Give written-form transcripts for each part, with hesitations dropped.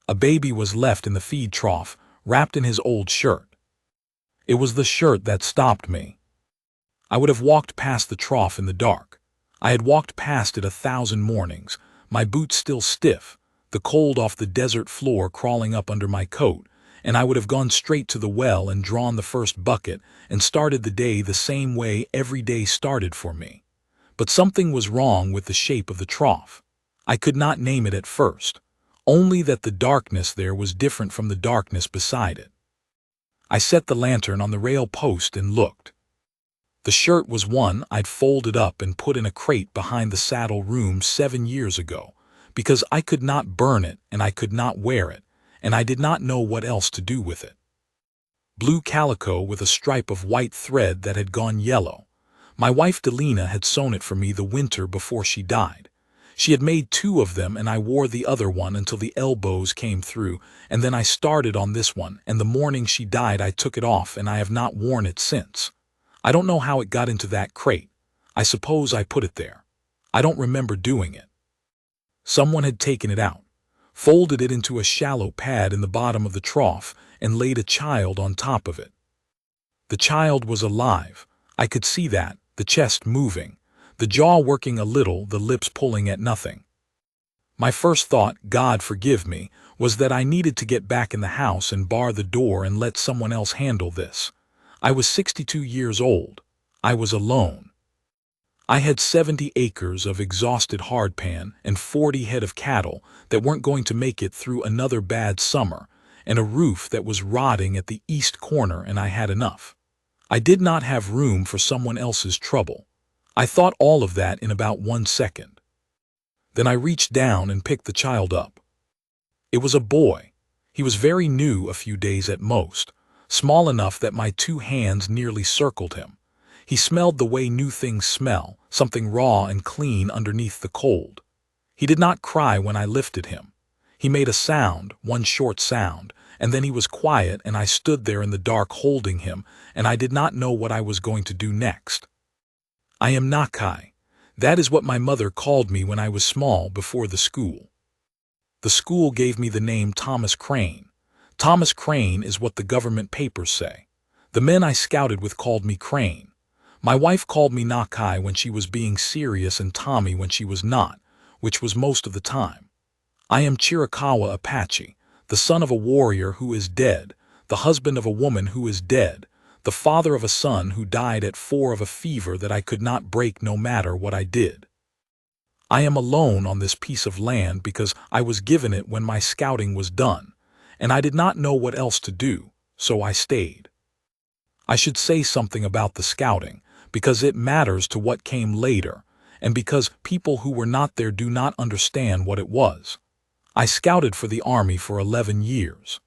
A baby was left in the feed trough, wrapped in his old shirt. It was the shirt that stopped me. I would have walked past the trough in the dark. I had walked past it 1,000 mornings, my boots still stiff, the cold off the desert floor crawling up under my coat, and I would have gone straight to the well and drawn the first bucket and started the day the same way every day started for me. But something was wrong with the shape of the trough. I could not name it at first, only that the darkness there was different from the darkness beside it. I set the lantern on the rail post and looked. The shirt was one I'd folded up and put in a crate behind the saddle room 7 years ago, because I could not burn it and I could not wear it, and I did not know what else to do with it. Blue calico with a stripe of white thread that had gone yellow. My wife Delina had sewn it for me the winter before she died. She had made 2 of them and I wore the other one until the elbows came through, and then I started on this one, and the morning she died I took it off and I have not worn it since. I don't know how it got into that crate. I suppose I put it there. I don't remember doing it. Someone had taken it out, folded it into a shallow pad in the bottom of the trough, and laid a child on top of it. The child was alive. I could see that, the chest moving, the jaw working a little, the lips pulling at nothing. My first thought, God forgive me, was that I needed to get back in the house and bar the door and let someone else handle this. I was 62 years old. I was alone. I had 70 acres of exhausted hardpan and 40 head of cattle that weren't going to make it through another bad summer, and a roof that was rotting at the east corner, and I had enough. I did not have room for someone else's trouble. I thought all of that in about 1 second. Then I reached down and picked the child up. It was a boy. He was very new, a few days at most, small enough that my 2 hands nearly circled him. He smelled the way new things smell, something raw and clean underneath the cold. He did not cry when I lifted him. He made a sound, one short sound, and then he was quiet, and I stood there in the dark holding him, and I did not know what I was going to do next. I am Nakai. That is what my mother called me when I was small before the school. The school gave me the name Thomas Crane. Thomas Crane is what the government papers say. The men I scouted with called me Crane. My wife called me Nakai when she was being serious and Tommy when she was not, which was most of the time. I am Chiricahua Apache, the son of a warrior who is dead, the husband of a woman who is dead, the father of a son who died at 4 of a fever that I could not break no matter what I did. I am alone on this piece of land because I was given it when my scouting was done, and I did not know what else to do, so I stayed. I should say something about the scouting, because it matters to what came later, and because people who were not there do not understand what it was. I scouted for the Army for 11 years.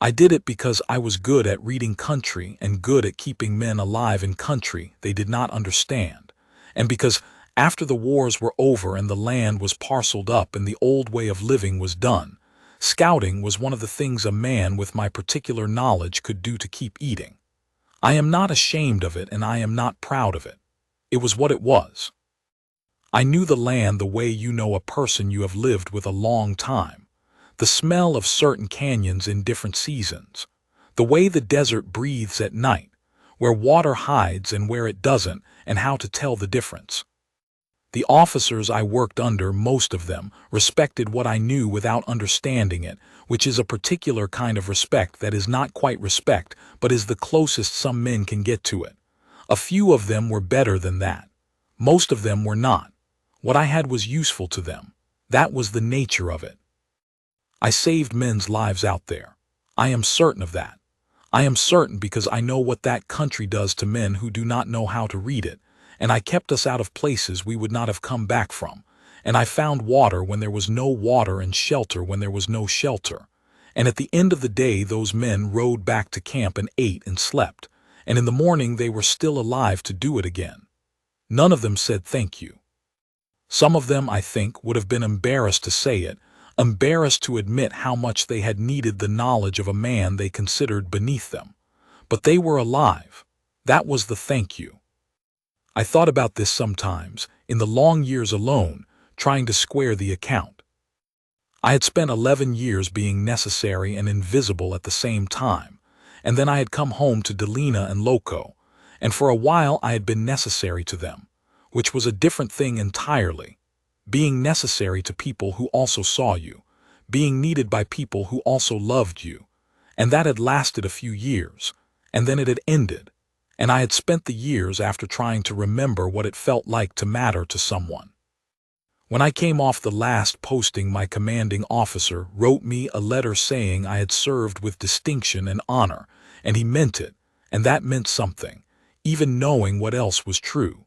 I did it because I was good at reading country and good at keeping men alive in country they did not understand, and because after the wars were over and the land was parceled up and the old way of living was done, scouting was one of the things a man with my particular knowledge could do to keep eating. I am not ashamed of it and I am not proud of it. It was what it was. I knew the land the way you know a person you have lived with a long time. The smell of certain canyons in different seasons. The way the desert breathes at night, where water hides and where it doesn't, and how to tell the difference. The officers I worked under, most of them, respected what I knew without understanding it, which is a particular kind of respect that is not quite respect, but is the closest some men can get to it. A few of them were better than that. Most of them were not. What I had was useful to them. That was the nature of it. I saved men's lives out there. I am certain of that. I am certain because I know what that country does to men who do not know how to read it, and I kept us out of places we would not have come back from, and I found water when there was no water and shelter when there was no shelter, and at the end of the day those men rode back to camp and ate and slept, and in the morning they were still alive to do it again. None of them said thank you. Some of them, I think, would have been embarrassed to say it, embarrassed to admit how much they had needed the knowledge of a man they considered beneath them. But they were alive. That was the thank you. I thought about this sometimes, in the long years alone, trying to square the account. I had spent 11 years being necessary and invisible at the same time, and then I had come home to Delina and Loco, and for a while I had been necessary to them, which was a different thing entirely. Being necessary to people who also saw you, being needed by people who also loved you, and that had lasted a few years, and then it had ended, and I had spent the years after trying to remember what it felt like to matter to someone. When I came off the last posting, my commanding officer wrote me a letter saying I had served with distinction and honor, and he meant it, and that meant something, even knowing what else was true.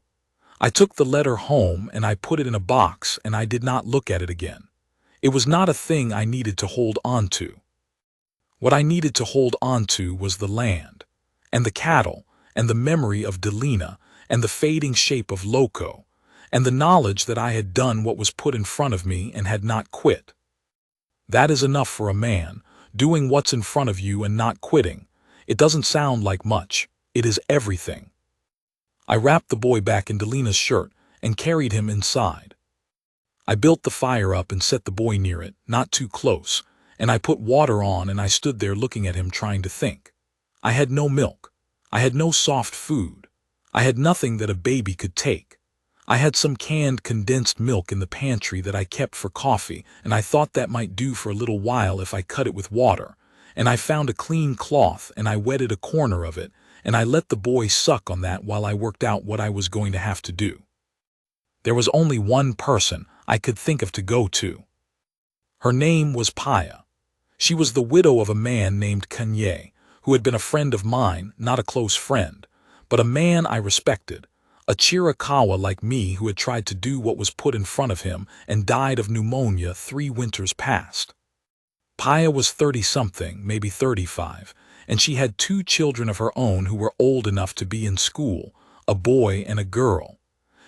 I took the letter home and I put it in a box and I did not look at it again. It was not a thing I needed to hold on to. What I needed to hold on to was the land, and the cattle, and the memory of Delina, and the fading shape of Loco, and the knowledge that I had done what was put in front of me and had not quit. That is enough for a man, doing what's in front of you and not quitting. It doesn't sound like much. It is everything. I wrapped the boy back in Delina's shirt and carried him inside. I built the fire up and set the boy near it, not too close, and I put water on and I stood there looking at him trying to think. I had no milk. I had no soft food. I had nothing that a baby could take. I had some canned condensed milk in the pantry that I kept for coffee, and I thought that might do for a little while if I cut it with water, and I found a clean cloth and I wetted a corner of it, and I let the boy suck on that while I worked out what I was going to have to do. There was only one person I could think of to go to. Her name was Paya. She was the widow of a man named Kanye, who had been a friend of mine, not a close friend, but a man I respected, a Chiricahua like me who had tried to do what was put in front of him and died of pneumonia 3 winters past. Paya was 30-something, maybe 35, and she had 2 children of her own who were old enough to be in school, a boy and a girl.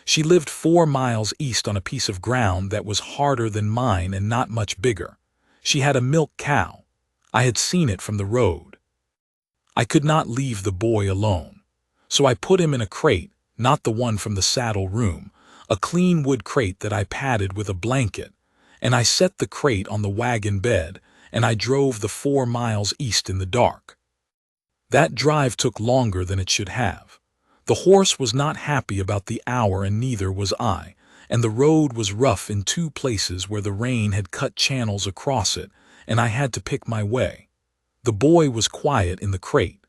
She lived 4 miles east on a piece of ground that was harder than mine and not much bigger. She had a milk cow. I had seen it from the road. I could not leave the boy alone, so I put him in a crate, not the one from the saddle room, a clean wood crate that I padded with a blanket, and I set the crate on the wagon bed, and I drove the 4 miles east in the dark. That drive took longer than it should have. The horse was not happy about the hour and neither was I, and the road was rough in 2 places where the rain had cut channels across it, and I had to pick my way. The boy was quiet in the crate.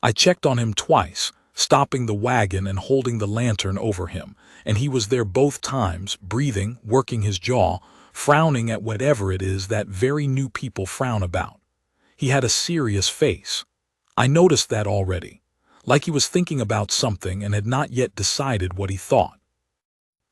I checked on him twice, stopping the wagon and holding the lantern over him, and he was there both times, breathing, working his jaw, frowning at whatever it is that very new people frown about. He had a serious face. I noticed that already, like he was thinking about something and had not yet decided what he thought.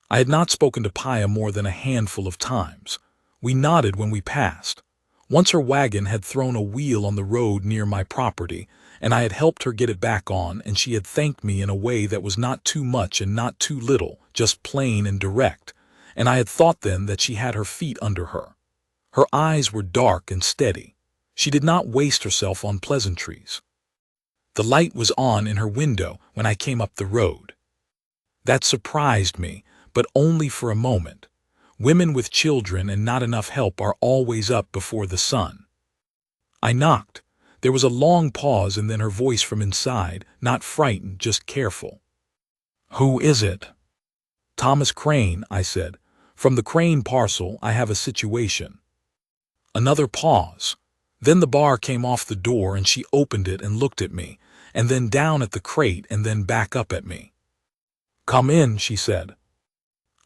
I had not spoken to Paya more than a handful of times. We nodded when we passed. Once her wagon had thrown a wheel on the road near my property, and I had helped her get it back on, and she had thanked me in a way that was not too much and not too little, just plain and direct, and I had thought then that she had her feet under her. Her eyes were dark and steady. She did not waste herself on pleasantries. The light was on in her window when I came up the road. That surprised me, but only for a moment. Women with children and not enough help are always up before the sun. I knocked. There was a long pause and then her voice from inside, not frightened, just careful. "Who is it?" "Thomas Crane," I said. "From the Crane parcel, I have a situation." Another pause. Then the bar came off the door and she opened it and looked at me, and then down at the crate and then back up at me. "Come in," she said.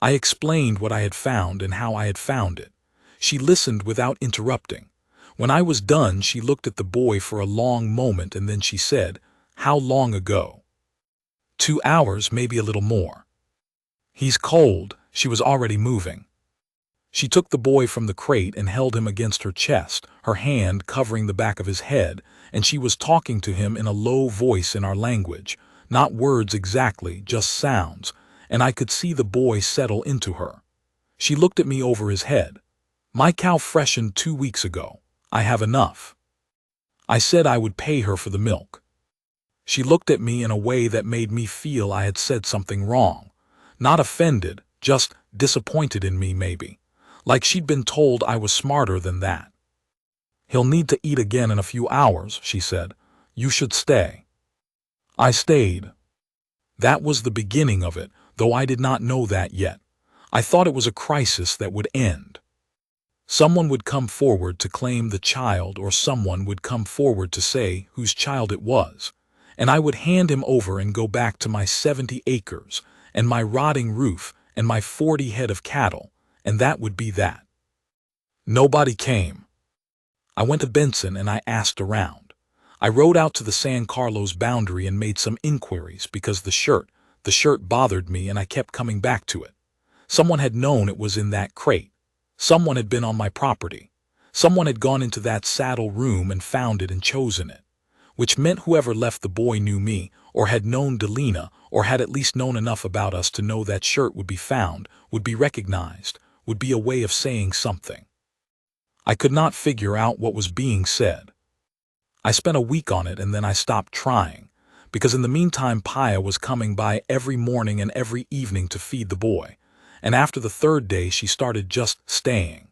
I explained what I had found and how I had found it. She listened without interrupting. When I was done, she looked at the boy for a long moment and then she said, "How long ago?" 2 hours, maybe a little more." "He's cold." She was already moving. She took the boy from the crate and held him against her chest, her hand covering the back of his head, and she was talking to him in a low voice in our language, not words exactly, just sounds, and I could see the boy settle into her. She looked at me over his head. "My cow freshened 2 weeks ago. I have enough." I said I would pay her for the milk. She looked at me in a way that made me feel I had said something wrong. Not offended, just disappointed in me maybe. Like she'd been told I was smarter than that. "He'll need to eat again in a few hours," she said. "You should stay." I stayed. That was the beginning of it, though I did not know that yet. I thought it was a crisis that would end. Someone would come forward to claim the child, or someone would come forward to say whose child it was, and I would hand him over and go back to my 70 acres, and my rotting roof, and my 40 head of cattle, and that would be that. Nobody came. I went to Benson and I asked around. I rode out to the San Carlos boundary and made some inquiries because the shirt bothered me and I kept coming back to it. Someone had known it was in that crate. Someone had been on my property. Someone had gone into that saddle room and found it and chosen it, which meant whoever left the boy knew me, or had known Delina, or had at least known enough about us to know that shirt would be found, would be recognized, would be a way of saying something. I could not figure out what was being said. I spent a week on it and then I stopped trying, because in the meantime Paya was coming by every morning and every evening to feed the boy, and after the third day she started just staying.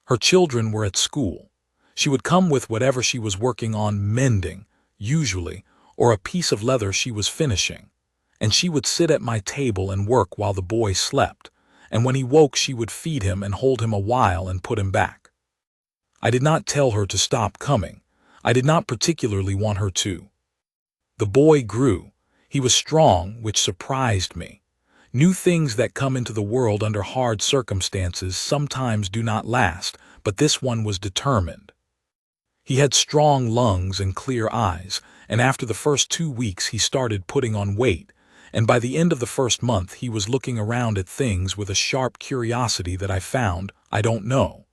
Her children were at school. She would come with whatever she was working on mending, usually, or a piece of leather she was finishing, and she would sit at my table and work while the boy slept, and when he woke she would feed him and hold him a while and put him back. I did not tell her to stop coming. I did not particularly want her to. The boy grew. He was strong, which surprised me. New things that come into the world under hard circumstances sometimes do not last, but this one was determined. He had strong lungs and clear eyes, and after the first 2 weeks he started putting on weight, and by the end of the first month he was looking around at things with a sharp curiosity that I found, I don't know.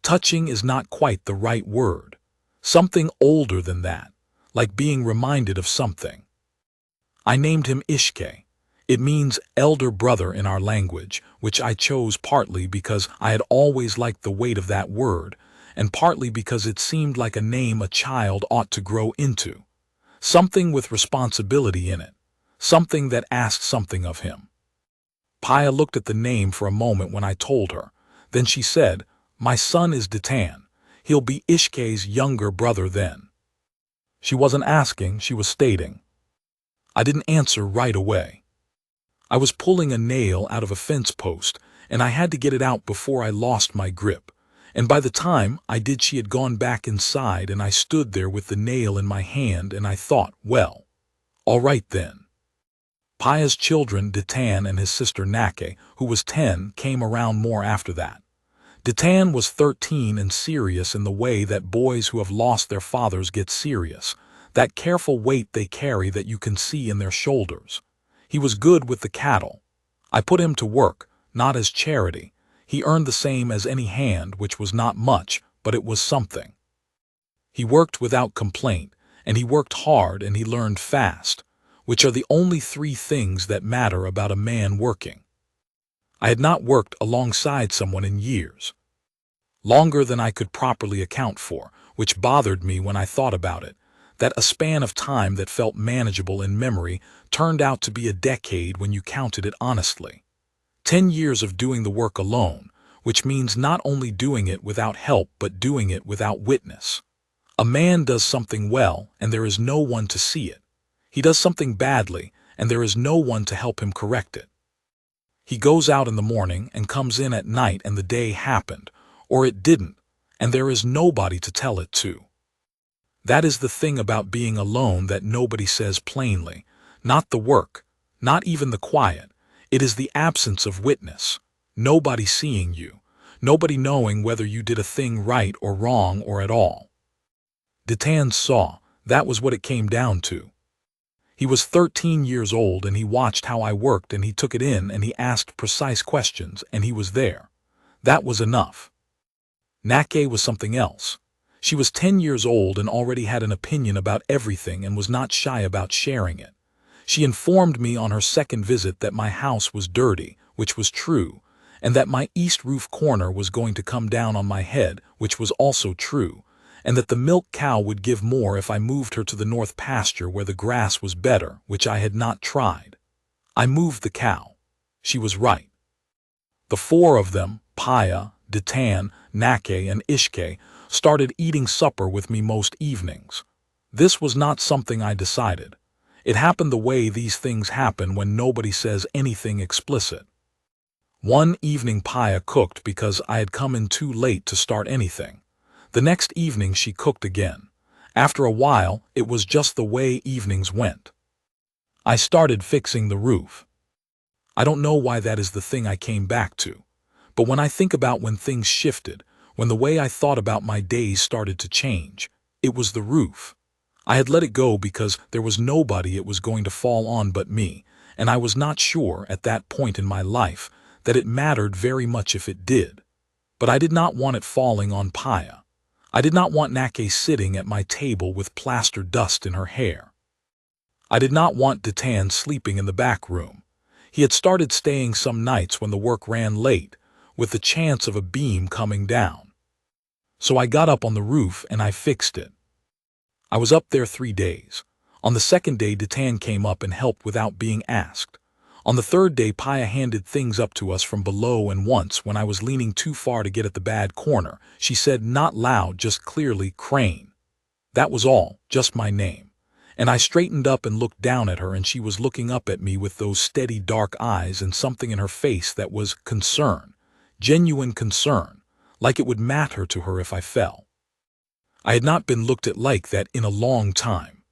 Touching is not quite the right word. Something older than that, like being reminded of something. I named him Ishke. It means elder brother in our language, which I chose partly because I had always liked the weight of that word, and partly because it seemed like a name a child ought to grow into. Something with responsibility in it, something that asked something of him. Paya looked at the name for a moment when I told her. Then she said, "My son is Datan. He'll be Ishke's younger brother then." She wasn't asking, she was stating. I didn't answer right away. I was pulling a nail out of a fence post, and I had to get it out before I lost my grip, and by the time I did she had gone back inside and I stood there with the nail in my hand and I thought, well, all right then. Paya's children, Datan and his sister Nake, who was 10, came around more after that. Datan was 13 and serious in the way that boys who have lost their fathers get serious, that careful weight they carry that you can see in their shoulders. He was good with the cattle. I put him to work, not as charity. He earned the same as any hand, which was not much, but it was something. He worked without complaint, and he worked hard and he learned fast, which are the only 3 things that matter about a man working. I had not worked alongside someone in years. Longer than I could properly account for, which bothered me when I thought about it. That a span of time that felt manageable in memory turned out to be a decade when you counted it honestly. 10 years of doing the work alone, which means not only doing it without help but doing it without witness. A man does something well and there is no one to see it. He does something badly and there is no one to help him correct it. He goes out in the morning and comes in at night and the day happened, or it didn't, and there is nobody to tell it to. That is the thing about being alone that nobody says plainly, not the work, not even the quiet. It is the absence of witness, nobody seeing you, nobody knowing whether you did a thing right or wrong or at all. Datan saw, that was what it came down to. He was 13 years old and he watched how I worked and he took it in and he asked precise questions and he was there. That was enough. Nake was something else. She was 10 years old and already had an opinion about everything and was not shy about sharing it. She informed me on her second visit that my house was dirty, which was true, and that my east roof corner was going to come down on my head, which was also true, and that the milk cow would give more if I moved her to the north pasture where the grass was better, which I had not tried. I moved the cow. She was right. The 4 of them, Paya, Datan, Nake, and Ishke started eating supper with me most evenings. This was not something I decided. It happened the way these things happen when nobody says anything explicit. One evening Paya cooked because I had come in too late to start anything. The next evening she cooked again. After a while, it was just the way evenings went. I started fixing the roof. I don't know why that is the thing I came back to. But when I think about when things shifted, when the way I thought about my days started to change, it was the roof. I had let it go because there was nobody it was going to fall on but me, and I was not sure at that point in my life that it mattered very much if it did. But I did not want it falling on Paya. I did not want Nake sitting at my table with plaster dust in her hair. I did not want Datan sleeping in the back room. He had started staying some nights when the work ran late, with the chance of a beam coming down. So I got up on the roof and I fixed it. I was up there 3 days. On the second day, Datan came up and helped without being asked. On the third day, Paya handed things up to us from below, and once, when I was leaning too far to get at the bad corner, she said, not loud, just clearly, Crane. That was all, just my name. And I straightened up and looked down at her, and she was looking up at me with those steady dark eyes and something in her face that was concern, genuine concern, like it would matter to her if I fell. I had not been looked at like that in a long time.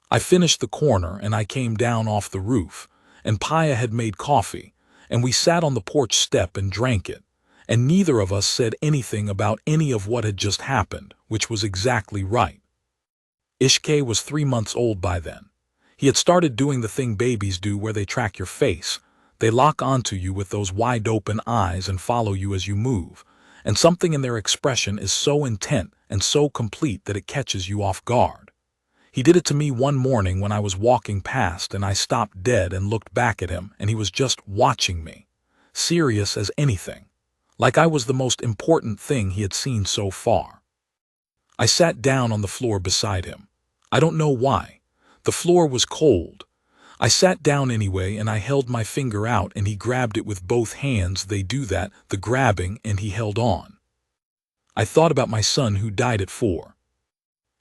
I finished the corner and I came down off the roof, and Paya had made coffee, and we sat on the porch step and drank it, and neither of us said anything about any of what had just happened, which was exactly right. Ishke was 3 months old by then. He had started doing the thing babies do where they track your face. They lock onto you with those wide-open eyes and follow you as you move, and something in their expression is so intent and so complete that it catches you off guard. He did it to me one morning when I was walking past, and I stopped dead and looked back at him, and he was just watching me, serious as anything, like I was the most important thing he had seen so far. I sat down on the floor beside him. I don't know why. The floor was cold. I sat down anyway, and I held my finger out, and he grabbed it with both hands. They do that, the grabbing, and he held on. I thought about my son who died at 4.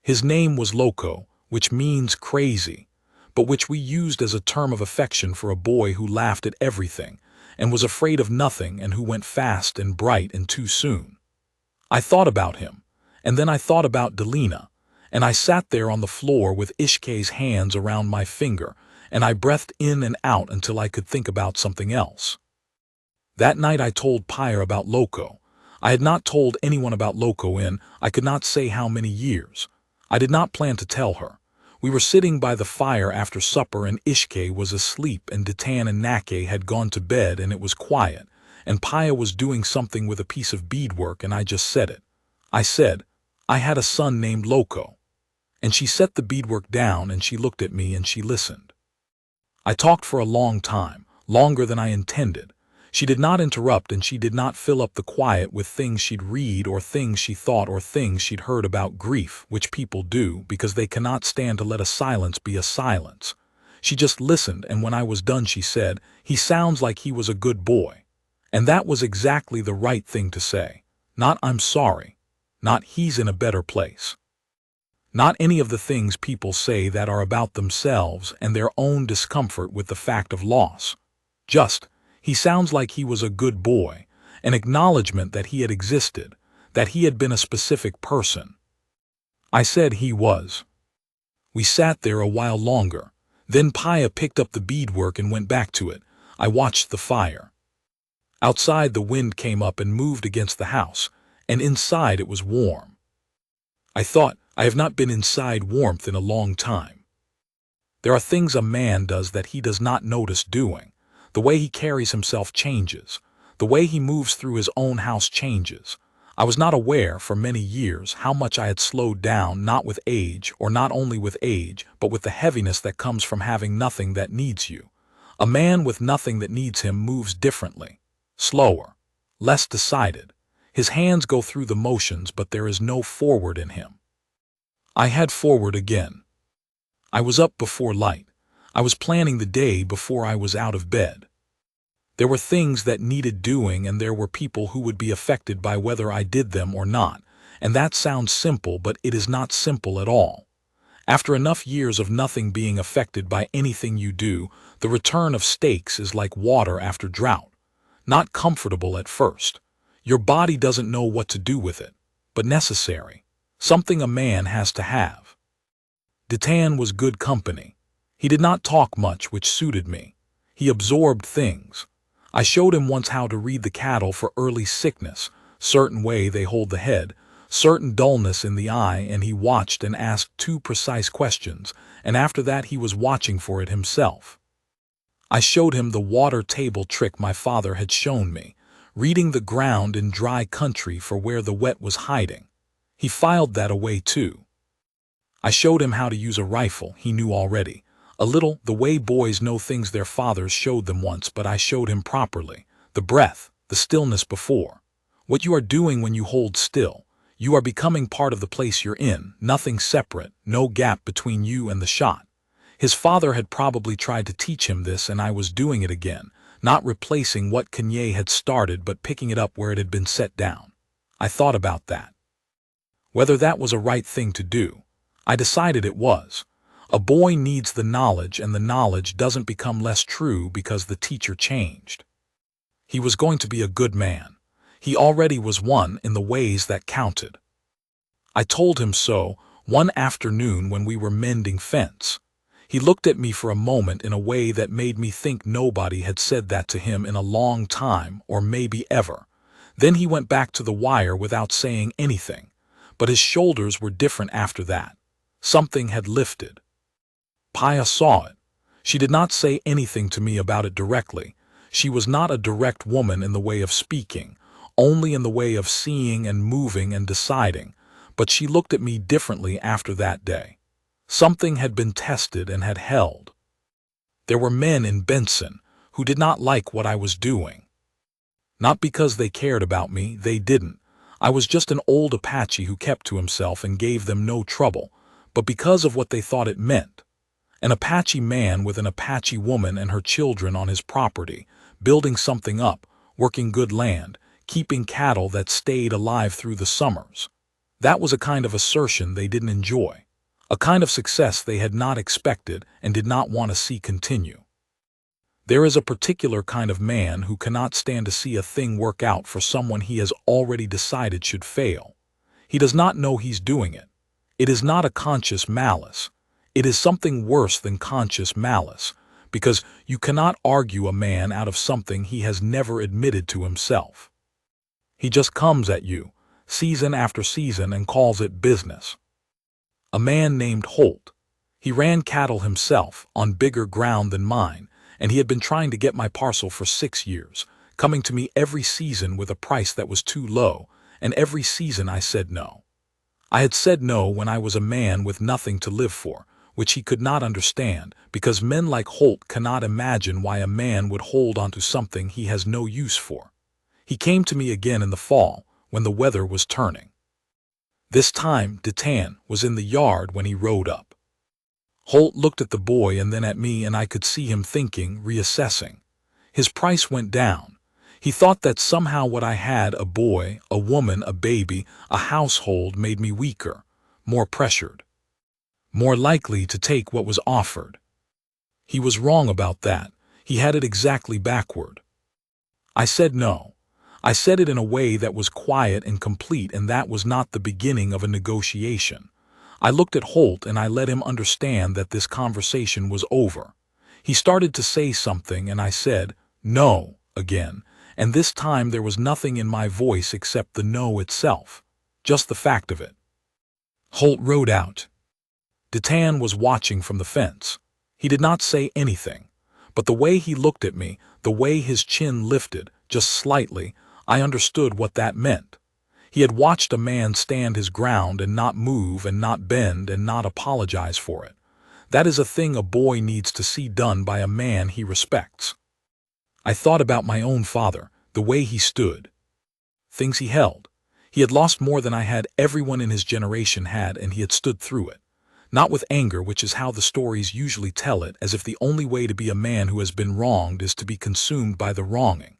His name was Loco, which means crazy, but which we used as a term of affection for a boy who laughed at everything and was afraid of nothing and who went fast and bright and too soon. I thought about him, and then I thought about Delina, and I sat there on the floor with Ishke's hands around my finger, and I breathed in and out until I could think about something else. That night I told Pyre about Loco. I had not told anyone about Loco in, I could not say how many years. I did not plan to tell her. We were sitting by the fire after supper, and Ishke was asleep, and Datan and Nake had gone to bed, and it was quiet, and Paya was doing something with a piece of beadwork, and I just said it. I said, I had a son named Loco. And she set the beadwork down, and she looked at me, and she listened. I talked for a long time, longer than I intended. She did not interrupt, and she did not fill up the quiet with things she'd read or things she thought or things she'd heard about grief, which people do because they cannot stand to let a silence be a silence. She just listened, and when I was done she said, he sounds like he was a good boy. And that was exactly the right thing to say. Not I'm sorry. Not he's in a better place. Not any of the things people say that are about themselves and their own discomfort with the fact of loss. Just, he sounds like he was a good boy, an acknowledgement that he had existed, that he had been a specific person. I said he was. We sat there a while longer. Then Paya picked up the beadwork and went back to it. I watched the fire. Outside the wind came up and moved against the house, and inside it was warm. I thought, I have not been inside warmth in a long time. There are things a man does that he does not notice doing. The way he carries himself changes. The way he moves through his own house changes. I was not aware for many years how much I had slowed down, not with age, or not only with age, but with the heaviness that comes from having nothing that needs you. A man with nothing that needs him moves differently, slower, less decided. His hands go through the motions, but there is no forward in him. I had forward again. I was up before light. I was planning the day before I was out of bed. There were things that needed doing, and there were people who would be affected by whether I did them or not. And that sounds simple, but it is not simple at all. After enough years of nothing being affected by anything you do, the return of stakes is like water after drought. Not comfortable at first. Your body doesn't know what to do with it, but necessary. Something a man has to have. Detan was good company. He did not talk much, which suited me. He absorbed things. I showed him once how to read the cattle for early sickness, certain way they hold the head, certain dullness in the eye, and he watched and asked 2 precise questions, and after that he was watching for it himself. I showed him the water table trick my father had shown me, reading the ground in dry country for where the wet was hiding. He filed that away too. I showed him how to use a rifle he knew already, a little the way boys know things their fathers showed them once, but I showed him properly, the breath, the stillness before. What you are doing when you hold still. You are becoming part of the place you're in, nothing separate, no gap between you and the shot. His father had probably tried to teach him this, and I was doing it again, not replacing what Kanye had started but picking it up where it had been set down. I thought about that. Whether that was a right thing to do. I decided it was. A boy needs the knowledge, and the knowledge doesn't become less true because the teacher changed. He was going to be a good man. He already was one in the ways that counted. I told him so one afternoon when we were mending fence. He looked at me for a moment in a way that made me think nobody had said that to him in a long time, or maybe ever. Then he went back to the wire without saying anything, but his shoulders were different after that. Something had lifted. Paya saw it. She did not say anything to me about it directly. She was not a direct woman in the way of speaking, only in the way of seeing and moving and deciding, but she looked at me differently after that day. Something had been tested and had held. There were men in Benson who did not like what I was doing. Not because they cared about me, they didn't. I was just an old Apache who kept to himself and gave them no trouble, but because of what they thought it meant. An Apache man with an Apache woman and her children on his property, building something up, working good land, keeping cattle that stayed alive through the summers. That was a kind of assertion they didn't enjoy, a kind of success they had not expected and did not want to see continue. There is a particular kind of man who cannot stand to see a thing work out for someone he has already decided should fail. He does not know he's doing it. It is not a conscious malice. It is something worse than conscious malice, because you cannot argue a man out of something he has never admitted to himself. He just comes at you, season after season, and calls it business. A man named Holt. He ran cattle himself on bigger ground than mine, and he had been trying to get my parcel for 6 years, coming to me every season with a price that was too low, and every season I said no. I had said no when I was a man with nothing to live for, which he could not understand, because men like Holt cannot imagine why a man would hold on to something he has no use for. He came to me again in the fall, when the weather was turning. This time Detan was in the yard when he rode up. Holt looked at the boy and then at me, and I could see him thinking, reassessing. His price went down. He thought that somehow what I had, a boy, a woman, a baby, a household, made me weaker, more pressured, more likely to take what was offered. He was wrong about that. He had it exactly backward. I said no. I said it in a way that was quiet and complete, and that was not the beginning of a negotiation. I looked at Holt and I let him understand that this conversation was over. He started to say something and I said, no, again, and this time there was nothing in my voice except the no itself, just the fact of it. Holt rode out. Detan was watching from the fence. He did not say anything, but the way he looked at me, the way his chin lifted, just slightly, I understood what that meant. He had watched a man stand his ground and not move and not bend and not apologize for it. That is a thing a boy needs to see done by a man he respects. I thought about my own father, the way he stood, things he held. He had lost more than I had, everyone in his generation had, and he had stood through it. Not with anger, which is how the stories usually tell it, as if the only way to be a man who has been wronged is to be consumed by the wronging.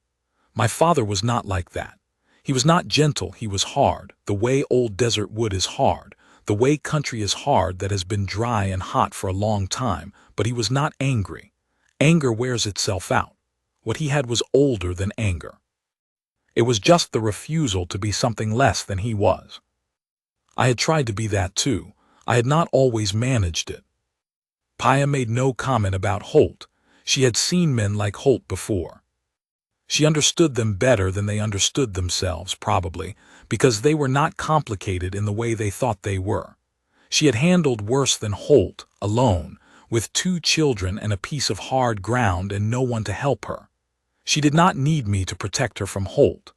My father was not like that. He was not gentle, he was hard, the way old desert wood is hard, the way country is hard that has been dry and hot for a long time, but he was not angry. Anger wears itself out. What he had was older than anger. It was just the refusal to be something less than he was. I had tried to be that too. I had not always managed it. Paya made no comment about Holt. She had seen men like Holt before. She understood them better than they understood themselves, probably, because they were not complicated in the way they thought they were. She had handled worse than Holt, alone, with 2 children and a piece of hard ground and no one to help her. She did not need me to protect her from Holt.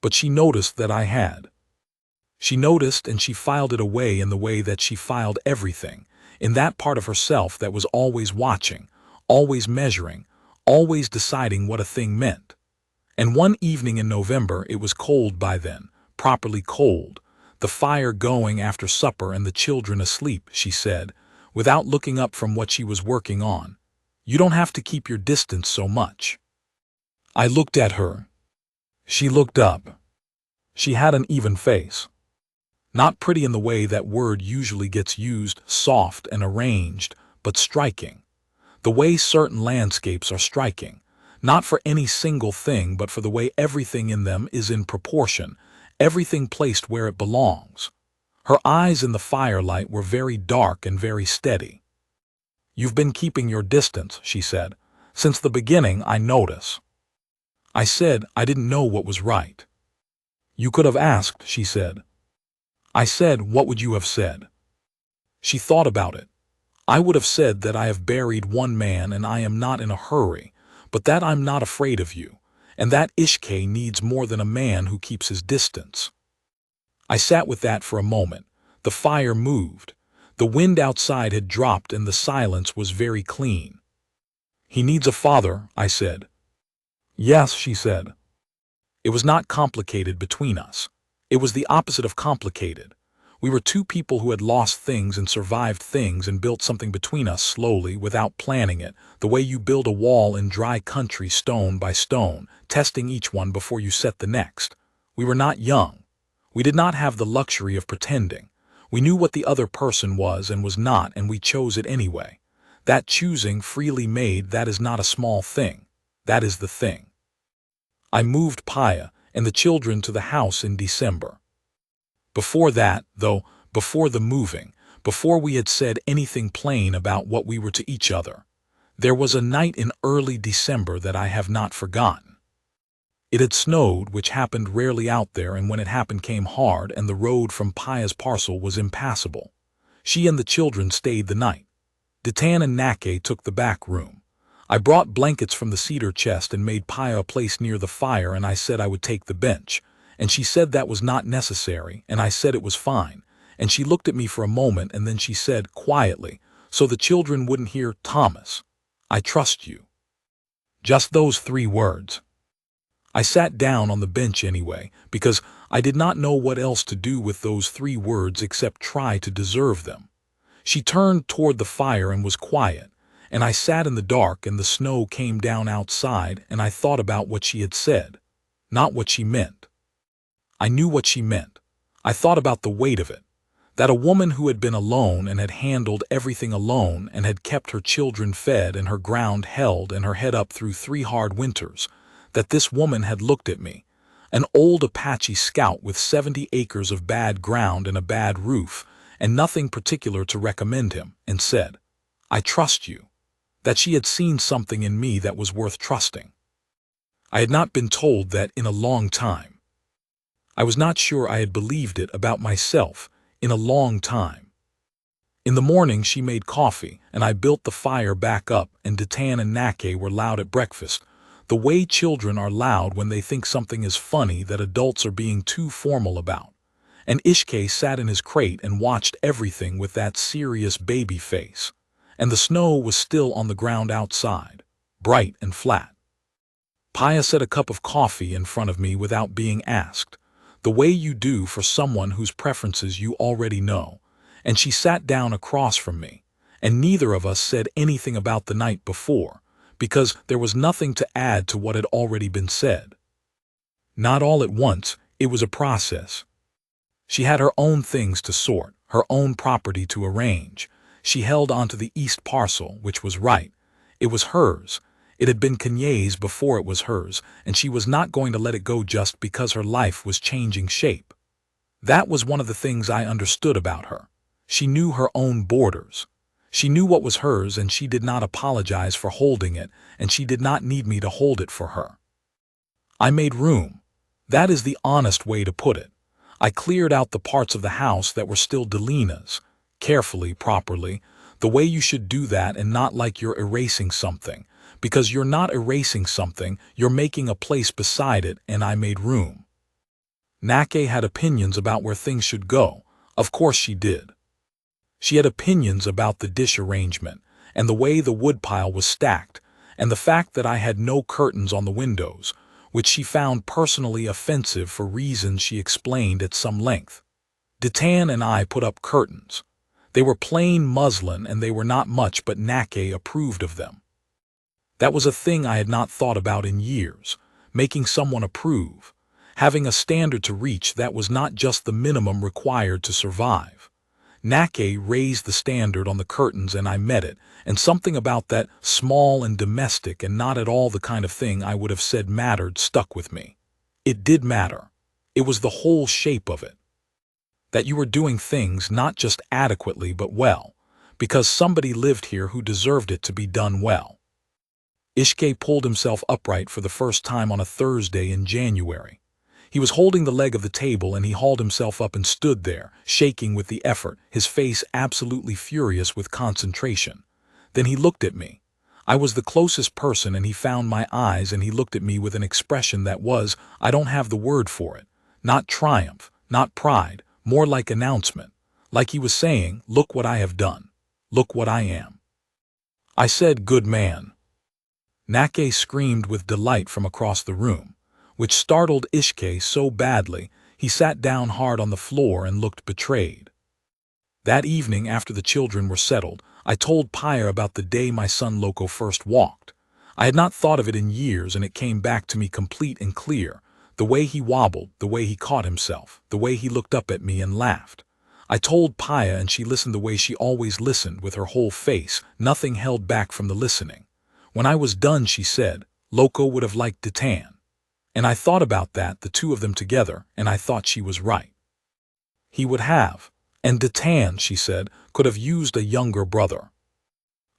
But she noticed that I had. She noticed, and she filed it away in the way that she filed everything, in that part of herself that was always watching, always measuring, always deciding what a thing meant. And one evening in November, it was cold by then, properly cold, the fire going after supper and the children asleep, she said, without looking up from what she was working on. You don't have to keep your distance so much. I looked at her. She looked up. She had an even face. Not pretty in the way that word usually gets used, soft and arranged, but striking. The way certain landscapes are striking, not for any single thing, but for the way everything in them is in proportion, everything placed where it belongs. Her eyes in the firelight were very dark and very steady. You've been keeping your distance, she said. Since the beginning, I notice. I said I didn't know what was right. You could have asked, she said. I said, what would you have said? She thought about it. I would have said that I have buried one man and I am not in a hurry, but that I'm not afraid of you, and that Ishke needs more than a man who keeps his distance. I sat with that for a moment. The fire moved. The wind outside had dropped and the silence was very clean. He needs a father, I said. Yes, she said. It was not complicated between us. It was the opposite of complicated. We were 2 people who had lost things and survived things and built something between us slowly, without planning it, the way you build a wall in dry country stone by stone, testing each one before you set the next. We were not young. We did not have the luxury of pretending. We knew what the other person was and was not, and we chose it anyway. That choosing, freely made, that is not a small thing. That is the thing. I moved Paya and the children to the house in December. Before that, though, before the moving, before we had said anything plain about what we were to each other, there was a night in early December that I have not forgotten. It had snowed, which happened rarely out there, and when it happened came hard, and the road from Paya's parcel was impassable. She and the children stayed the night. Ditan and Nake took the back room. I brought blankets from the cedar chest and made Paya a place near the fire, and I said I would take the bench, and she said that was not necessary, and I said it was fine, and she looked at me for a moment, and then she said, quietly, so the children wouldn't hear, Thomas, I trust you. Just those 3 words. I sat down on the bench anyway, because I did not know what else to do with those 3 words except try to deserve them. She turned toward the fire and was quiet, and I sat in the dark, and the snow came down outside, and I thought about what she had said, not what she meant. I knew what she meant. I thought about the weight of it, that a woman who had been alone and had handled everything alone and had kept her children fed and her ground held and her head up through 3 hard winters, that this woman had looked at me, an old Apache scout with 70 acres of bad ground and a bad roof, and nothing particular to recommend him, and said, I trust you. That she had seen something in me that was worth trusting. I had not been told that in a long time. I was not sure I had believed it about myself in a long time. In the morning she made coffee, and I built the fire back up, and Ditan and Nake were loud at breakfast, the way children are loud when they think something is funny that adults are being too formal about. And Ishke sat in his crate and watched everything with that serious baby face. And the snow was still on the ground outside, bright and flat. Paya set a cup of coffee in front of me without being asked, the way you do for someone whose preferences you already know, and she sat down across from me, and neither of us said anything about the night before, because there was nothing to add to what had already been said. Not all at once, it was a process. She had her own things to sort, her own property to arrange. She held onto the east parcel, which was right. It was hers. It had been Kanye's before it was hers, and she was not going to let it go just because her life was changing shape. That was one of the things I understood about her. She knew her own borders. She knew what was hers, and she did not apologize for holding it, and she did not need me to hold it for her. I made room. That is the honest way to put it. I cleared out the parts of the house that were still Delina's, carefully, properly, the way you should do that and not like you're erasing something, because you're not erasing something, you're making a place beside it, and I made room. Nake had opinions about where things should go. Of course she did. She had opinions about the dish arrangement, and the way the woodpile was stacked, and the fact that I had no curtains on the windows, which she found personally offensive for reasons she explained at some length. Detan and I put up curtains. They were plain muslin and they were not much, but Nake approved of them. That was a thing I had not thought about in years, making someone approve, having a standard to reach that was not just the minimum required to survive. Nake raised the standard on the curtains and I met it, and something about that small and domestic and not at all the kind of thing I would have said mattered stuck with me. It did matter. It was the whole shape of it. That you were doing things not just adequately but well, because somebody lived here who deserved it to be done well. Ishke pulled himself upright for the first time on a Thursday in January. He was holding the leg of the table and he hauled himself up and stood there, shaking with the effort, his face absolutely furious with concentration. Then he looked at me. I was the closest person and he found my eyes and he looked at me with an expression that was, I don't have the word for it, not triumph, not pride, more like announcement, like he was saying, look what I have done, look what I am. I said, good man. Nake screamed with delight from across the room, which startled Ishke so badly he sat down hard on the floor and looked betrayed. That evening, after the children were settled, I told Paya about the day my son Loco first walked. I had not thought of it in years and it came back to me complete and clear, the way he wobbled, the way he caught himself, the way he looked up at me and laughed. I told Paya and she listened the way she always listened, with her whole face, nothing held back from the listening. When I was done, she said, Loco would have liked Detan. And I thought about that, the two of them together, and I thought she was right. He would have. And Detan, she said, could have used a younger brother.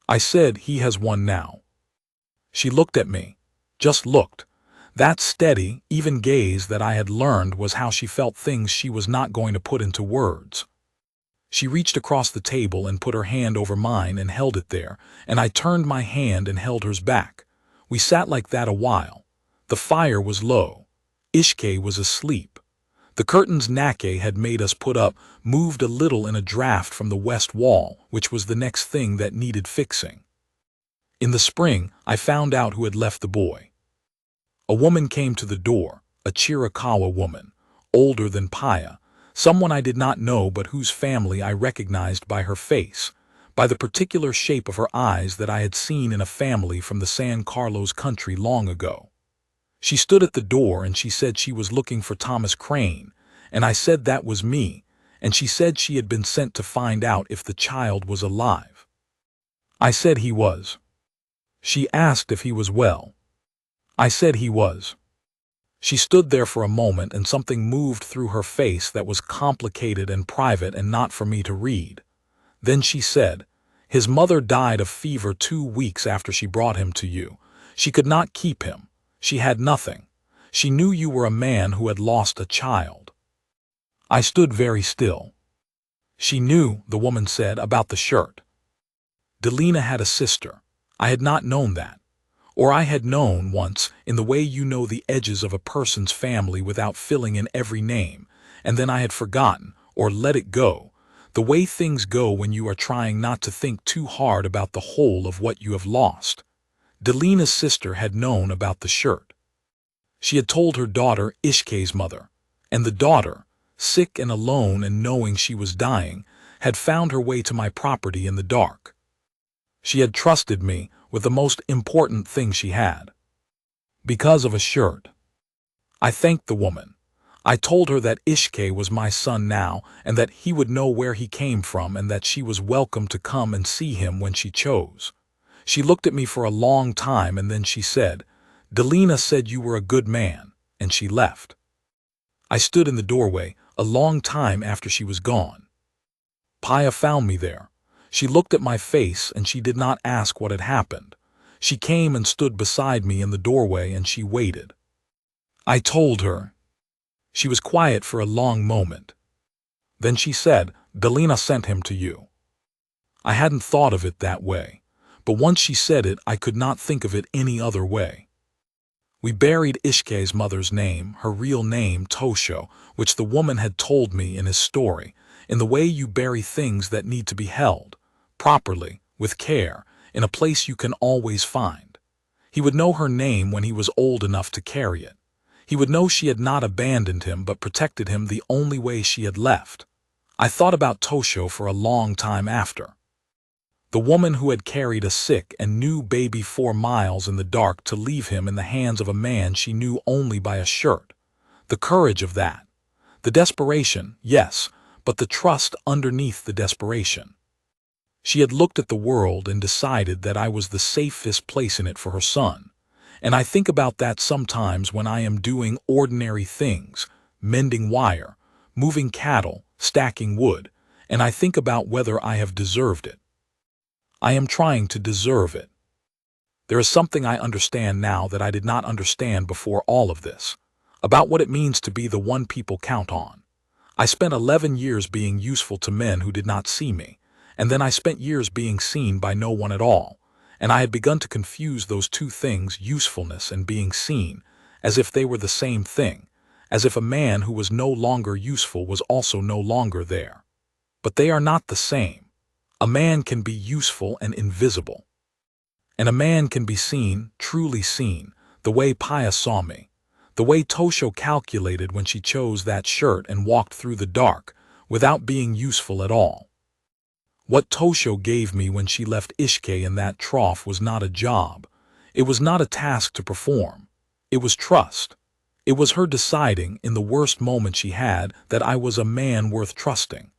I said, he has one now. She looked at me. Just looked. That steady, even gaze that I had learned was how she felt things she was not going to put into words. She reached across the table and put her hand over mine and held it there, and I turned my hand and held hers back. We sat like that a while. The fire was low. Ishke was asleep. The curtains Nake had made us put up moved a little in a draft from the west wall, which was the next thing that needed fixing. In the spring, I found out who had left the boy. A woman came to the door, a Chiricahua woman, older than Paya, someone I did not know but whose family I recognized by her face, by the particular shape of her eyes that I had seen in a family from the San Carlos country long ago. She stood at the door and she said she was looking for Thomas Crane, and I said that was me, and she said she had been sent to find out if the child was alive. I said he was. She asked if he was well. I said he was. She stood there for a moment and something moved through her face that was complicated and private and not for me to read. Then she said, his mother died of fever 2 weeks after she brought him to you. She could not keep him. She had nothing. She knew you were a man who had lost a child. I stood very still. She knew, the woman said, about the shirt. Delina had a sister. I had not known that. Or I had known once, in the way you know the edges of a person's family without filling in every name, and then I had forgotten, or let it go, the way things go when you are trying not to think too hard about the whole of what you have lost. Delina's sister had known about the shirt. She had told her daughter, Ishke's mother, and the daughter, sick and alone and knowing she was dying, had found her way to my property in the dark. She had trusted me with the most important thing she had. Because of a shirt. I thanked the woman. I told her that Ishke was my son now and that he would know where he came from and that she was welcome to come and see him when she chose. She looked at me for a long time and then she said, "Delina said you were a good man," and she left. I stood in the doorway a long time after she was gone. Paya found me there. She looked at my face and she did not ask what had happened. She came and stood beside me in the doorway and she waited. I told her. She was quiet for a long moment. Then she said, "Delina sent him to you." I hadn't thought of it that way, but once she said it, I could not think of it any other way. We buried Ishke's mother's name, her real name, Tosho, which the woman had told me in his story, in the way you bury things that need to be held, properly, with care, in a place you can always find. He would know her name when he was old enough to carry it. He would know she had not abandoned him but protected him the only way she had left. I thought about Tosho for a long time after. The woman who had carried a sick and new baby 4 miles in the dark to leave him in the hands of a man she knew only by a shirt. The courage of that. The desperation, yes, but the trust underneath the desperation. She had looked at the world and decided that I was the safest place in it for her son. And I think about that sometimes when I am doing ordinary things, mending wire, moving cattle, stacking wood, and I think about whether I have deserved it. I am trying to deserve it. There is something I understand now that I did not understand before all of this, about what it means to be the one people count on. I spent 11 years being useful to men who did not see me, and then I spent years being seen by no one at all. And I had begun to confuse those two things, usefulness and being seen, as if they were the same thing, as if a man who was no longer useful was also no longer there. But they are not the same. A man can be useful and invisible. And a man can be seen, truly seen, the way Paya saw me, the way Tosho calculated when she chose that shirt and walked through the dark, without being useful at all. What Tosho gave me when she left Ishke in that trough was not a job. It was not a task to perform. It was trust. It was her deciding, in the worst moment she had, that I was a man worth trusting.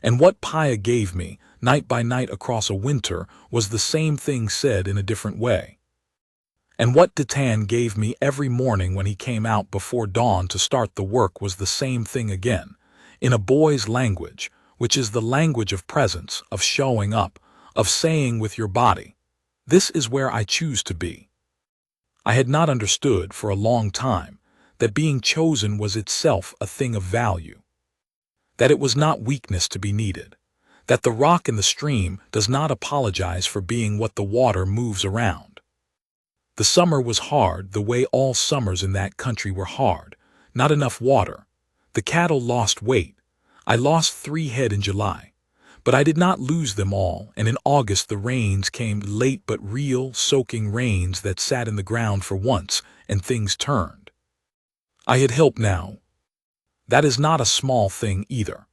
And what Paya gave me, night by night across a winter, was the same thing said in a different way. And what Datan gave me every morning when he came out before dawn to start the work was the same thing again, in a boy's language, which is the language of presence, of showing up, of saying with your body, "This is where I choose to be." I had not understood for a long time that being chosen was itself a thing of value, that it was not weakness to be needed, that the rock in the stream does not apologize for being what the water moves around. The summer was hard the way all summers in that country were hard, not enough water. The cattle lost weight. I lost 3 head in July, but I did not lose them all, and in August the rains came, late but real, soaking rains that sat in the ground for once, and things turned. I had help now. That is not a small thing either.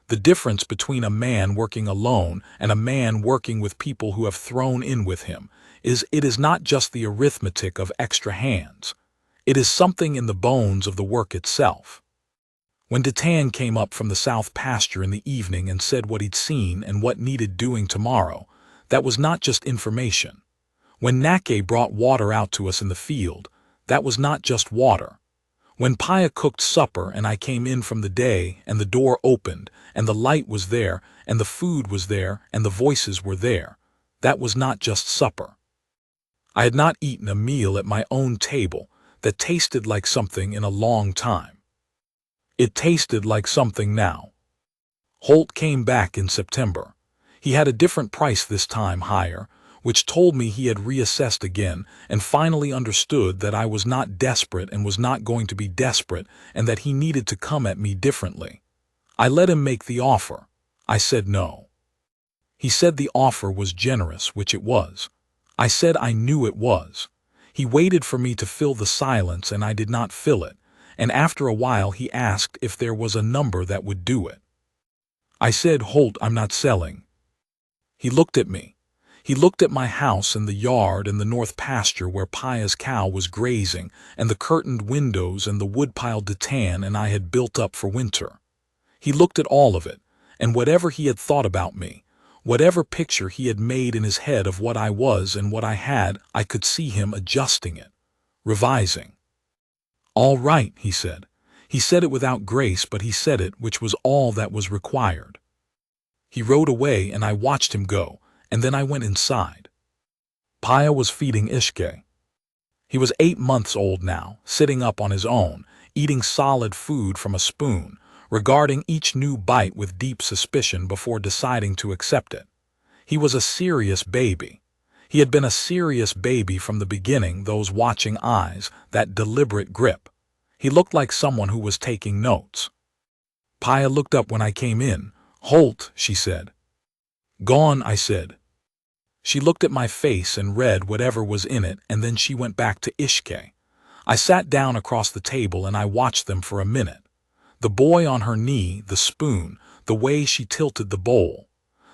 The difference between a man working alone and a man working with people who have thrown in with him is it is not just the arithmetic of extra hands. It is something in the bones of the work itself. When Datan came up from the south pasture in the evening and said what he'd seen and what needed doing tomorrow, that was not just information. When Nake brought water out to us in the field, that was not just water. When Paya cooked supper and I came in from the day and the door opened and the light was there and the food was there and the voices were there, that was not just supper. I had not eaten a meal at my own table that tasted like something in a long time. It tasted like something now. Holt came back in September. He had a different price this time, higher, which told me he had reassessed again and finally understood that I was not desperate and was not going to be desperate and that he needed to come at me differently. I let him make the offer. I said no. He said the offer was generous, which it was. I said I knew it was. He waited for me to fill the silence and I did not fill it, and after a while he asked if there was a number that would do it. I said, Holt, I'm not selling. He looked at me. He looked at my house and the yard and the north pasture where Paya's cow was grazing and the curtained windows and the woodpile Datan and I had built up for winter. He looked at all of it, and whatever he had thought about me, whatever picture he had made in his head of what I was and what I had, I could see him adjusting it, revising. All right, he said. He said it without grace, but he said it, which was all that was required. He rode away and I watched him go, and then I went inside. Paya was feeding Ishke. He was 8 months old now, sitting up on his own, eating solid food from a spoon, regarding each new bite with deep suspicion before deciding to accept it. He was a serious baby. He had been a serious baby from the beginning, those watching eyes, that deliberate grip. He looked like someone who was taking notes. Paya looked up when I came in. Holt, she said. Gone, I said. She looked at my face and read whatever was in it, and then she went back to Ishke. I sat down across the table and I watched them for a minute. The boy on her knee, the spoon, the way she tilted the bowl.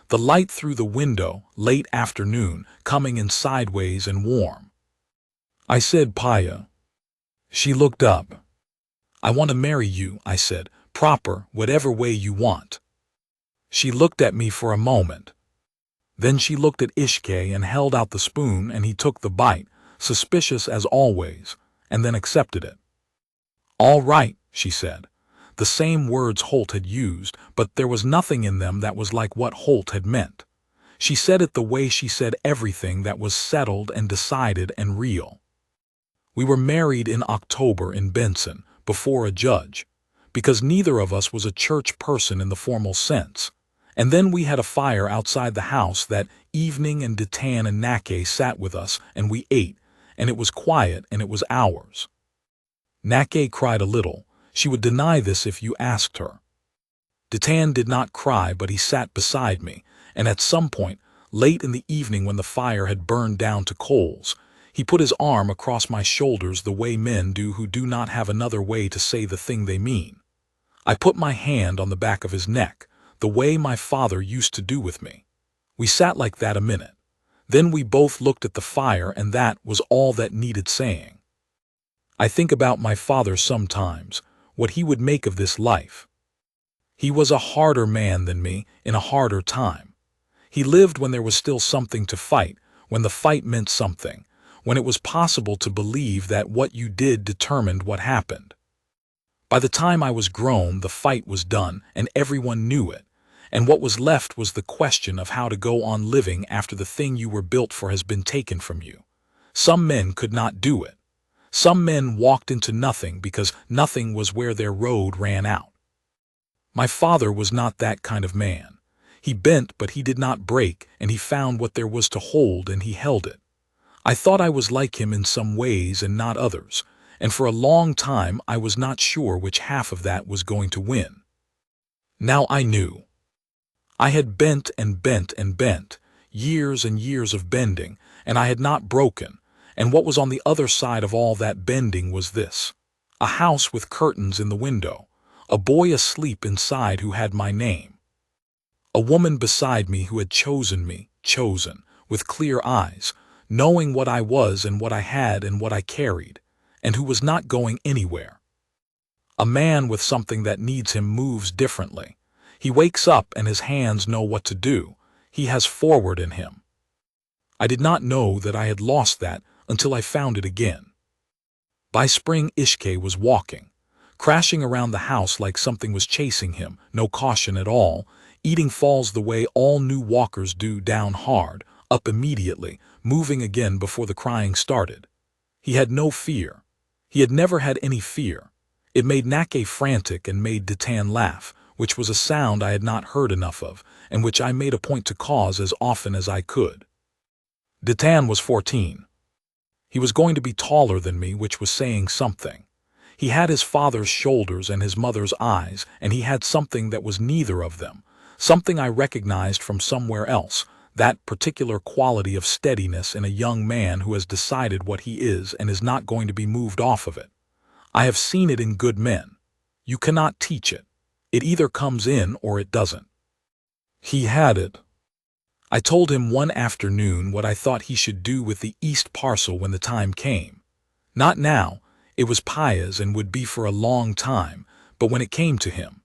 The light through the window, late afternoon, coming in sideways and warm. I said, Paya. She looked up. I want to marry you, I said, proper, whatever way you want. She looked at me for a moment. Then she looked at Ishke and held out the spoon, and he took the bite, suspicious as always, and then accepted it. All right, she said. The same words Holt had used, but there was nothing in them that was like what Holt had meant. She said it the way she said everything that was settled and decided and real. We were married in October in Benson, before a judge, because neither of us was a church person in the formal sense. And then we had a fire outside the house that evening, and Datan and Nake sat with us, and we ate, and it was quiet, and it was ours. Nake cried a little. She would deny this if you asked her. Datan did not cry, but he sat beside me, and at some point, late in the evening when the fire had burned down to coals, he put his arm across my shoulders the way men do who do not have another way to say the thing they mean. I put my hand on the back of his neck, the way my father used to do with me. We sat like that a minute. Then we both looked at the fire, and that was all that needed saying. I think about my father sometimes, what he would make of this life. He was a harder man than me in a harder time. He lived when there was still something to fight, when the fight meant something, when it was possible to believe that what you did determined what happened. By the time I was grown, the fight was done, and everyone knew it, and what was left was the question of how to go on living after the thing you were built for has been taken from you. Some men could not do it. Some men walked into nothing because nothing was where their road ran out. My father was not that kind of man. He bent, but he did not break, and he found what there was to hold, and he held it. I thought I was like him in some ways and not others, and for a long time I was not sure which half of that was going to win. Now I knew. I had bent and bent and bent, years and years of bending, and I had not broken, and what was on the other side of all that bending was this: a house with curtains in the window, a boy asleep inside who had my name, a woman beside me who had chosen me, chosen, with clear eyes, knowing what I was and what I had and what I carried, and who was not going anywhere. A man with something that needs him moves differently. He wakes up and his hands know what to do. He has forward in him. I did not know that I had lost that until I found it again. By spring, Ishke was walking, crashing around the house like something was chasing him, no caution at all, eating falls the way all new walkers do, down hard, up immediately, moving again before the crying started. He had no fear. He had never had any fear. It made Nake frantic and made Datan laugh, which was a sound I had not heard enough of, and which I made a point to cause as often as I could. Datan was 14. He was going to be taller than me, which was saying something. He had his father's shoulders and his mother's eyes, and he had something that was neither of them, something I recognized from somewhere else, that particular quality of steadiness in a young man who has decided what he is and is not going to be moved off of it. I have seen it in good men. You cannot teach it. It either comes in or it doesn't. He had it. I told him one afternoon what I thought he should do with the east parcel when the time came. Not now, it was Paya's and would be for a long time, but when it came to him.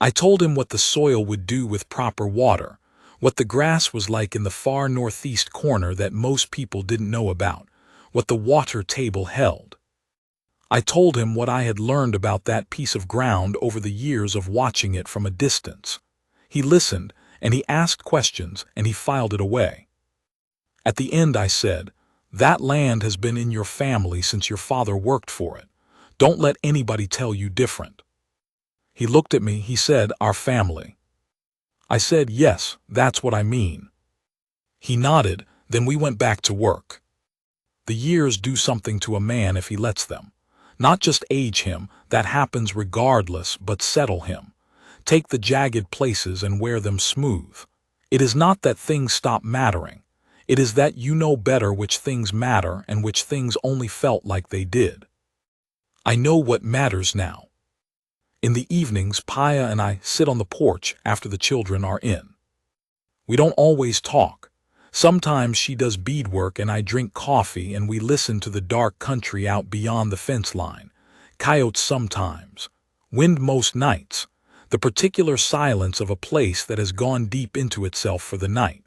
I told him what the soil would do with proper water, what the grass was like in the far northeast corner that most people didn't know about, what the water table held. I told him what I had learned about that piece of ground over the years of watching it from a distance. He listened, and he asked questions, and he filed it away. At the end I said, "That land has been in your family since your father worked for it. Don't let anybody tell you different." He looked at me, he said, "Our family." I said, "Yes, that's what I mean." He nodded, then we went back to work. The years do something to a man if he lets them. Not just age him, that happens regardless, but settle him. Take the jagged places and wear them smooth. It is not that things stop mattering. It is that you know better which things matter and which things only felt like they did. I know what matters now. In the evenings, Paya and I sit on the porch after the children are in. We don't always talk. Sometimes she does beadwork and I drink coffee and we listen to the dark country out beyond the fence line. Coyotes sometimes. Wind most nights. The particular silence of a place that has gone deep into itself for the night.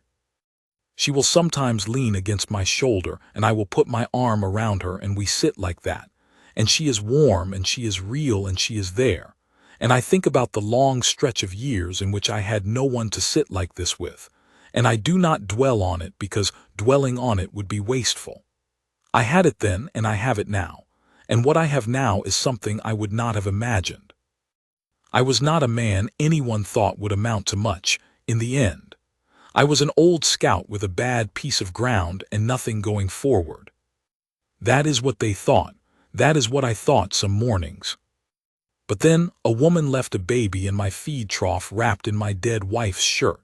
She will sometimes lean against my shoulder and I will put my arm around her and we sit like that. And she is warm and she is real and she is there. And I think about the long stretch of years in which I had no one to sit like this with. And I do not dwell on it because dwelling on it would be wasteful. I had it then and I have it now. And what I have now is something I would not have imagined. I was not a man anyone thought would amount to much, in the end. I was an old scout with a bad piece of ground and nothing going forward. That is what they thought. That is what I thought some mornings. But then a woman left a baby in my feed trough wrapped in my dead wife's shirt.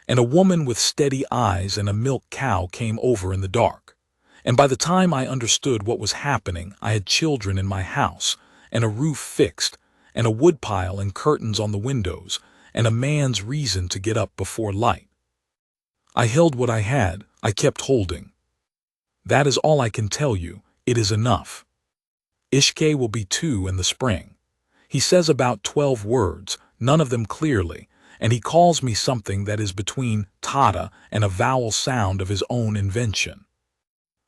And a woman with steady eyes and a milk cow came over in the dark. And by the time I understood what was happening, I had children in my house, and a roof fixed, and a woodpile and curtains on the windows, and a man's reason to get up before light. I held what I had, I kept holding. That is all I can tell you, it is enough. Ishke will be 2 in the spring. He says about 12 words, none of them clearly, and he calls me something that is between Tata and a vowel sound of his own invention.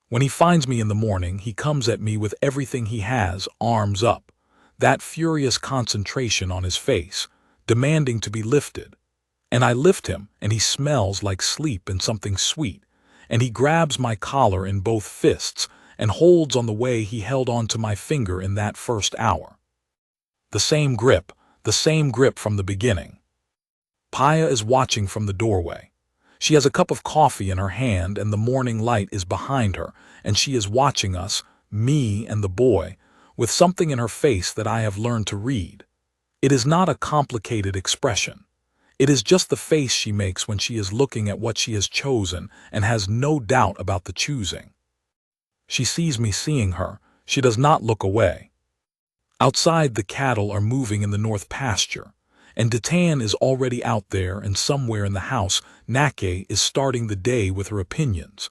When he finds me in the morning, he comes at me with everything he has, arms up, that furious concentration on his face, demanding to be lifted. And I lift him, and he smells like sleep and something sweet, and he grabs my collar in both fists and holds on the way he held on to my finger in that first hour. The same grip from the beginning. Paya is watching from the doorway. She has a cup of coffee in her hand and the morning light is behind her, and she is watching us, me and the boy, with something in her face that I have learned to read. It is not a complicated expression. It is just the face she makes when she is looking at what she has chosen and has no doubt about the choosing. She sees me seeing her. She does not look away. Outside, the cattle are moving in the north pasture, and Datan is already out there, and somewhere in the house, Nake is starting the day with her opinions,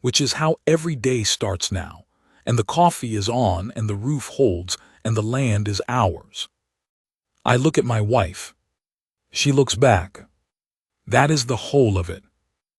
which is how every day starts now, and the coffee is on, and the roof holds, and the land is ours. I look at my wife. She looks back. That is the whole of it.